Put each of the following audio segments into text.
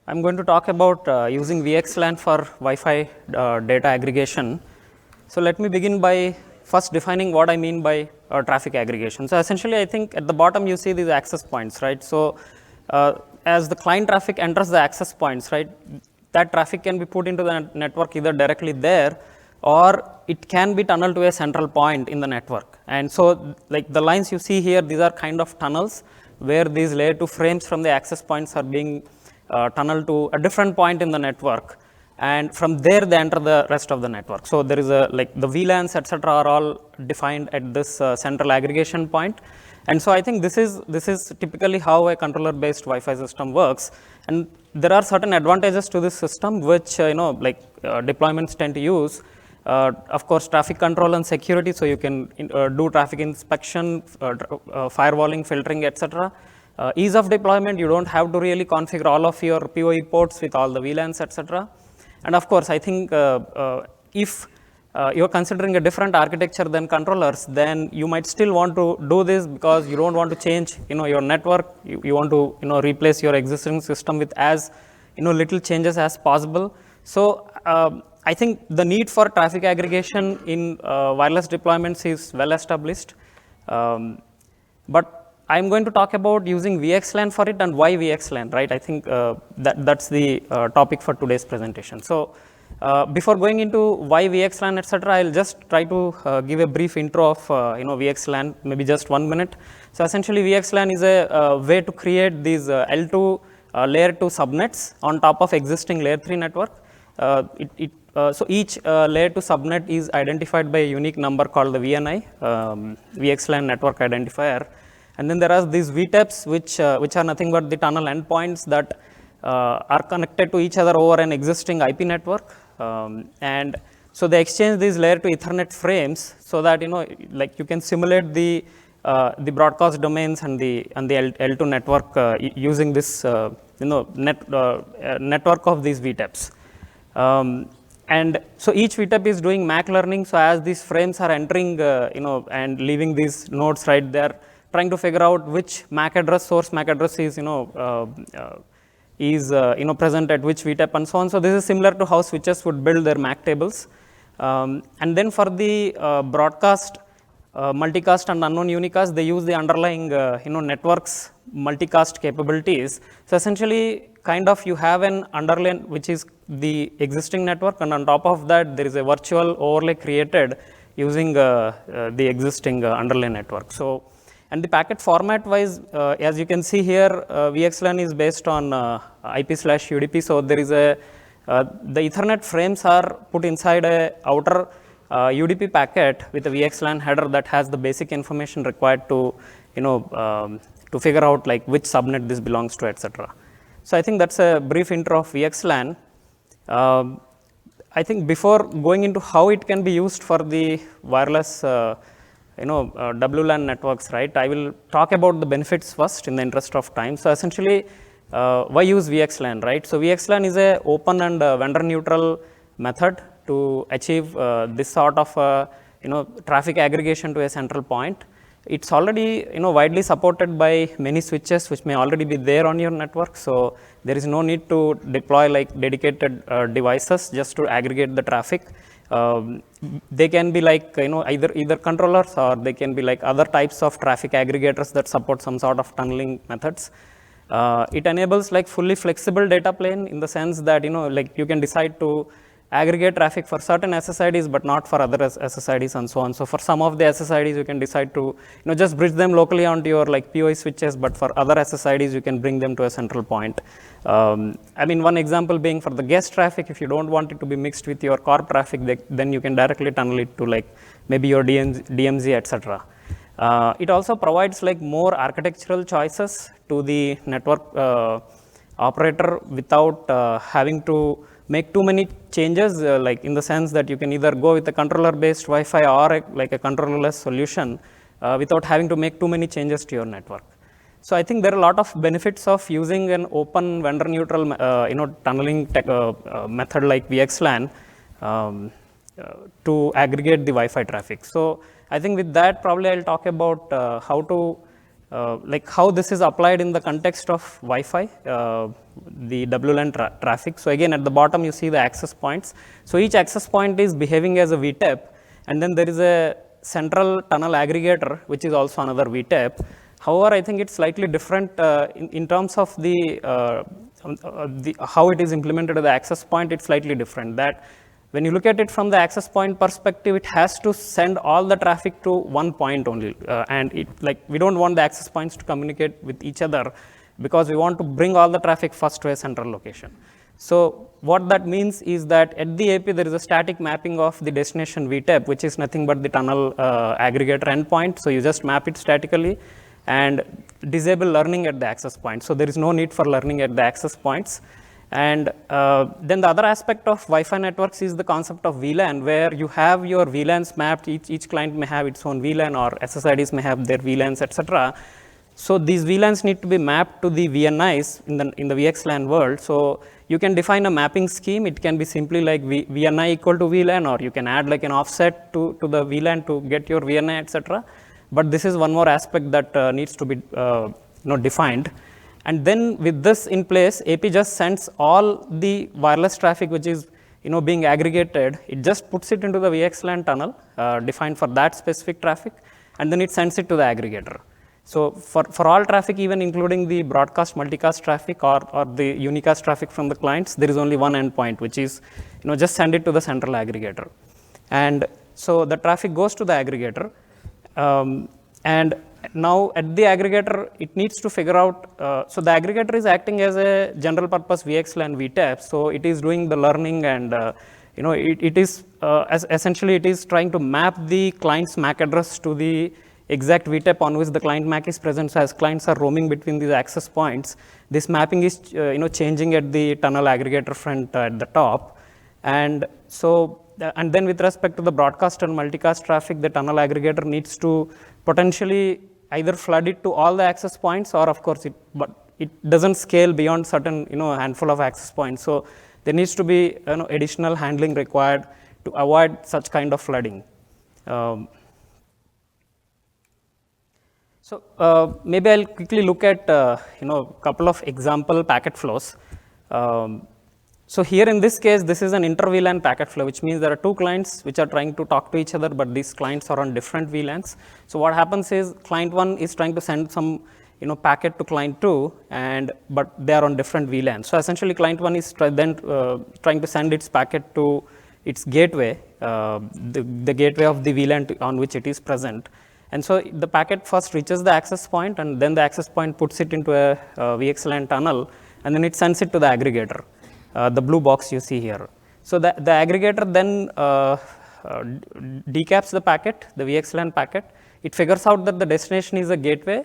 I'm going to talk about using VxLAN for Wi-Fi data aggregation. So let me begin by first defining what I mean by traffic aggregation. So essentially, I think at the bottom you see these access points, right? So as the client traffic enters the access points, right, that traffic can be put into the network either directly there, or it can be tunneled to a central point in the network. And so like the lines you see here, these are kind of tunnels where these layer 2 frames from the access points are being tunneled to a different point in the network, and from there they enter the rest of the network. So there is a like the VLANs etc. are all defined at this central aggregation point. And so I think this is typically how a controller based Wi-Fi system works, and there are certain advantages to this system which deployments tend to use. Of course, traffic control and security, so you can do traffic inspection, firewalling, filtering, etc. Ease of deployment, you don't have to really configure all of your PoE ports with all the VLANs, etc. And of course, I think if you're considering a different architecture than controllers, then you might still want to do this because you don't want to change your network. You want to replace your existing system with as little changes as possible. So I think the need for traffic aggregation in wireless deployments is well established. But I'm going to talk about using VxLAN for it and why VxLAN, right? I think that's the topic for today's presentation. So before going into why VxLAN, etc., I'll just try to give a brief intro of VxLAN, maybe just 1 minute. So essentially, VxLAN is a way to create these L2 layer 2 subnets on top of existing layer 3 network. So each layer 2 subnet is identified by a unique number called the VNI, VxLAN network identifier. And then there are these VTEPs, which are nothing but the tunnel endpoints that are connected to each other over an existing IP network. And so they exchange these layer 2 Ethernet frames so that you can simulate the broadcast domains and the L2 network using this network of these VTEPs. And so each VTEP is doing MAC learning. So as these frames are entering, and leaving these nodes, right, they are trying to figure out which MAC address, source MAC address is, present at which VTEP and so on. So this is similar to how switches would build their MAC tables. And then for the broadcast, multicast and unknown unicast, they use the underlying, networks multicast capabilities. So essentially, kind of you have an underlay which is the existing network, and on top of that, there is a virtual overlay created using the existing underlay network. So, and the packet format wise, as you can see here, VxLAN is based on IP/UDP. So there is the Ethernet frames are put inside a outer UDP packet with a VxLAN header that has the basic information required to to figure out like which subnet this belongs to, etc. So I think that's a brief intro of VxLAN. I think before going into how it can be used for the wireless WLAN networks, right, I will talk about the benefits first in the interest of time. So essentially, why use VxLAN, right? So VxLAN is a open and vendor neutral method to achieve this sort of traffic aggregation to a central point. It's already widely supported by many switches which may already be there on your network. So there is no need to deploy like dedicated devices just to aggregate the traffic. They can be like either controllers, or they can be like other types of traffic aggregators that support some sort of tunneling methods. It enables like fully flexible data plane in the sense that you can decide to aggregate traffic for certain SSIDs but not for other SSIDs and so on. So for some of the SSIDs you can decide to just bridge them locally onto your like PoE switches, but for other SSIDs you can bring them to a central point. I mean, one example being for the guest traffic, if you don't want it to be mixed with your corp traffic, then you can directly tunnel it to like maybe your DMZ, etc. It also provides like more architectural choices to the network operator without having to make too many changes, like in the sense that you can either go with a controller based Wi-Fi or like a controllerless solution without having to make too many changes to your network. So I think there are a lot of benefits of using an open vendor neutral tunneling method like VxLAN to aggregate the Wi-Fi traffic. So I think with that probably I'll talk about how to like how this is applied in the context of Wi-Fi, the WLAN traffic. So again, at the bottom you see the access points. So each access point is behaving as a VTEP, and then there is a central tunnel aggregator, which is also another VTEP. However, I think it's slightly different in terms of how it is implemented at the access point. It's slightly different. That when you look at it from the access point perspective, it has to send all the traffic to one point only, and we don't want the access points to communicate with each other, because we want to bring all the traffic first to a central location. So what that means is that at the AP there is a static mapping of the destination VTEP, which is nothing but the tunnel aggregator endpoint. So you just map it statically and disable learning at the access point. So there is no need for learning at the access points. And then the other aspect of Wi-Fi networks is the concept of VLAN, where you have your VLANs mapped. Each client may have its own VLAN, or SSIDs may have their VLANs, etc. So these VLANs need to be mapped to the VNIs in the VxLAN world. So you can define a mapping scheme. It can be simply like VNI equal to VLAN, or you can add like an offset to the VLAN to get your VNI, etc. But this is one more aspect that needs to be defined. And then with this in place, AP just sends all the wireless traffic which is being aggregated. It just puts it into the VxLAN tunnel defined for that specific traffic, and then it sends it to the aggregator. So for all traffic, even including the broadcast multicast traffic or the unicast traffic from the clients, there is only one endpoint, which is just send it to the central aggregator. And so the traffic goes to the aggregator. And now at the aggregator, it needs to figure out, so the aggregator is acting as a general purpose VxLAN VTEP. So it is doing the learning, and it is essentially it is trying to map the client's MAC address to the exact VTEP on which the client MAC is present. So as clients are roaming between these access points, this mapping is changing at the tunnel aggregator front at the top. And so and then with respect to the broadcast and multicast traffic, the tunnel aggregator needs to potentially either flood it to all the access points, or of course it doesn't scale beyond certain handful of access points. So there needs to be additional handling required to avoid such kind of flooding. So maybe I'll quickly look at a couple of example packet flows. So here in this case, this is an inter-VLAN packet flow, which means there are two clients which are trying to talk to each other, but these clients are on different VLANs. So what happens is client 1 is trying to send some packet to client 2, but they are on different VLANs. So essentially client 1 is trying to send its packet to its gateway, the gateway of the VLAN on which it is present. And so the packet first reaches the access point, and then the access point puts it into a VxLAN tunnel, and then it sends it to the aggregator, the blue box you see here. So the aggregator then decaps the packet, the VxLAN packet. It figures out that the destination is a gateway.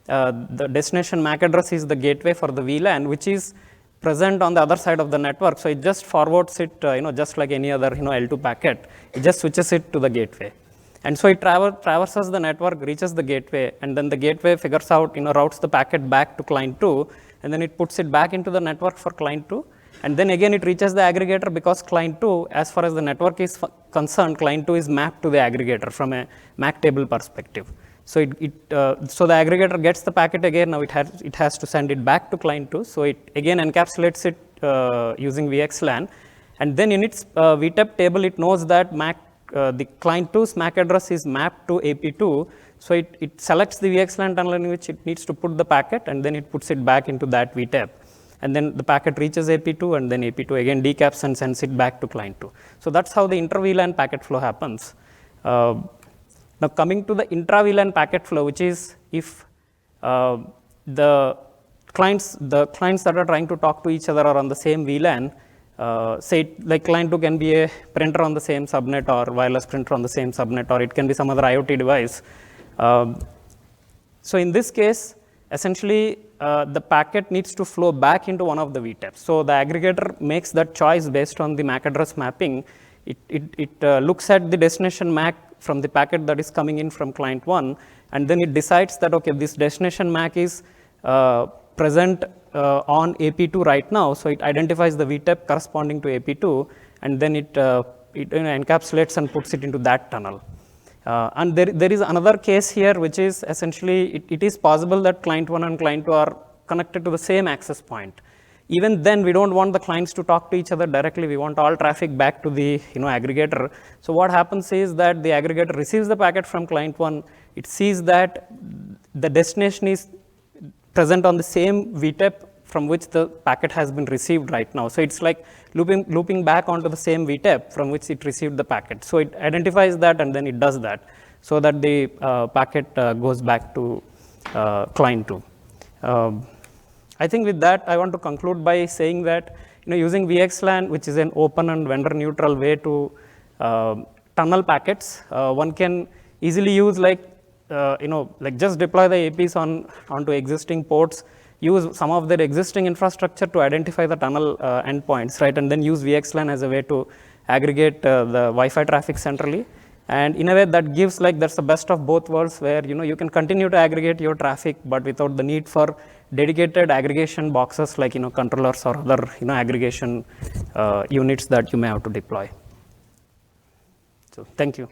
The destination MAC address is the gateway for the VLAN, which is present on the other side of the network. So it just forwards it, just like any other L2 packet. It just switches it to the gateway. And so it traverses the network, reaches the gateway, and then the gateway figures out, routes the packet back to client 2, and then it puts it back into the network for client 2. And then again it reaches the aggregator, because client 2, as far as the network is concerned, client 2 is mapped to the aggregator from a MAC table perspective. So so the aggregator gets the packet again. Now it has to send it back to client 2. So it again encapsulates it using VxLAN, and then in its VTEP table, it knows that the client 2's MAC address is mapped to AP2. So it selects the VxLAN tunnel in which it needs to put the packet, and then it puts it back into that VTEP. And then the packet reaches AP2, and then AP2 again decaps and sends it back to client 2. So that's how the inter-VLAN packet flow happens. Now coming to the intra-VLAN packet flow, which is if the clients that are trying to talk to each other are on the same VLAN, say like client 2 can be a printer on the same subnet, or wireless printer on the same subnet, or it can be some other IoT device. So in this case, essentially the packet needs to flow back into one of the VTEPs. So the aggregator makes that choice based on the MAC address mapping. It looks at the destination MAC from the packet that is coming in from client 1, and then it decides that, okay, this destination MAC is present on AP2 right now. So it identifies the VTEP corresponding to AP2, and then it encapsulates and puts it into that tunnel. And there is another case here, which is essentially it is possible that client 1 and client 2 are connected to the same access point. Even then, we don't want the clients to talk to each other directly. We want all traffic back to the aggregator. So what happens is that the aggregator receives the packet from client 1. It sees that the destination is present on the same VTEP from which the packet has been received right now. So it's like looping back onto the same VTEP from which it received the packet. So it identifies that and then it does that so that the packet goes back to client 2. I think with that, I want to conclude by saying that using VxLAN, which is an open and vendor neutral way to tunnel packets, one can easily use like just deploy the APs onto existing ports, use some of their existing infrastructure to identify the tunnel endpoints, right, and then use VxLAN as a way to aggregate the Wi-Fi traffic centrally. And in a way that gives that's the best of both worlds, where you can continue to aggregate your traffic, but without the need for dedicated aggregation boxes like controllers or other aggregation units that you may have to deploy. So thank you.